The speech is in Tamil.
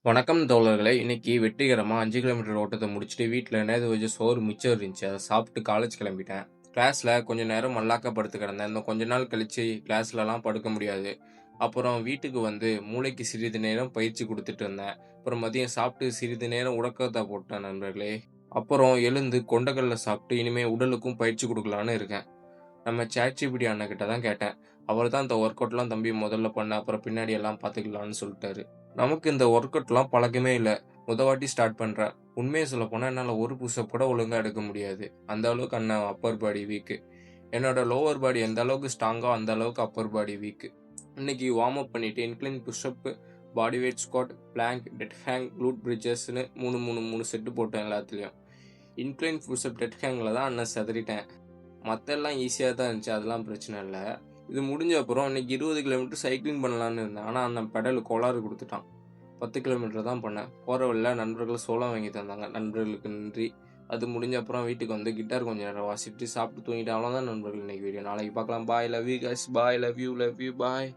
வணக்கம் தோழர்களே! இன்னைக்கு வெற்றிகரமா 5 கிலோமீட்டர் ஓட்டத்த முடிச்சுட்டு வீட்ல நேத்து வச்ச சோறு மிச்சம் இருந்துச்சு. அத சாப்பிட்டு காலேஜ் கிளம்பிட்டேன். கிளாஸ்ல கொஞ்ச நேரம் மல்லாக்கா படுத்து கிடந்தேன். இன்னும் கொஞ்ச நாள் கழிச்சு கிளாஸ்லலாம் படுக்க முடியாது. அப்புறம் வீட்டுக்கு வந்து மூளைக்கு சிறிது நேரம் பயிற்சி குடுத்துட்டு இருந்தேன். அப்புறம் மதியம் சாப்பிட்டு சிறிது நேரம் உறக்கத்த போட்டேன் நண்பர்களே. அப்புறம் எழுந்து கொண்டைக்கல்ல சாப்பிட்டு இனிமே உடலுக்கும் பயிற்சி குடுக்கலான்னு இருக்கேன். நம்ம ChatGPT அண்ணன்கிட்ட தான் கேட்டேன். அவர் தான் இந்த ஒர்க் அவுட்லாம் தம்பி முதல்ல பண்ணு. அப்புறம் பின்னாடி எல்லாம் பார்த்துக்கலான்னு சொல்ட்டாரு. நமக்கு இந்த ஒர்க் அவுட்லாம் பழக்கமே இல்ல. வாட்டி ஸ்டார்ட் பண்றேன். உண்மைய சொல்லப்போனா என்னால ஒரு புஷ் அப் கூட ஒழுங்கா எடுக்க முடியாது. அந்த அளவுக்கு அண்ணன் அப்பர் பாடி வீக்கு. என்னோட லோவர் பாடி எந்த அளவுக்கு ஸ்ட்ராங்கோ அந்த அளவுக்கு அப்பர் பாடி வீக்கு. இன்னைக்கு வார்ம் அப் பண்ணிட்டு incline push up, body weight squat, plank, dead hang, glute bridgesன்னு 3 செட் போட்டேன் எல்லாத்துலயும். இன்க்ளைன் புஷ் அப், டெட் ஹேங்ல தான் அண்ணன் சிதறிட்டேன். மத்தெல்லாம் ஈஸியா தான் இருந்துச்சு. அதெல்லாம் பிரச்சனை இல்ல. இது முடிஞ்ச அப்புறம் இன்னைக்கு 20 கிலோமீட்டர் சைக்கிளிங் பண்ணலான்னு இருந்தேன். ஆனா அண்ணன் பெடல் கோளாறு குடுத்துட்டான். 10 கிலோமீட்டர் தான் பண்ணேன். போற வழியில நண்பர்கள் சோளம் வாங்கி தந்தாங்க. நண்பர்களுக்கு நன்றி. அது முடிஞ்ச அப்புறம் வீட்டுக்கு வந்து கிட்டார் கொஞ்ச நேரம் வாசிச்சுட்டு சாப்பிட்டு தூங்கிட்டேன். அவ்வளோதான் நண்பர்களே இன்னைக்கு வீடியோ. நாளைக்கு பார்க்கலாம். Bye. Love you guys. Bye. Love you. Bye.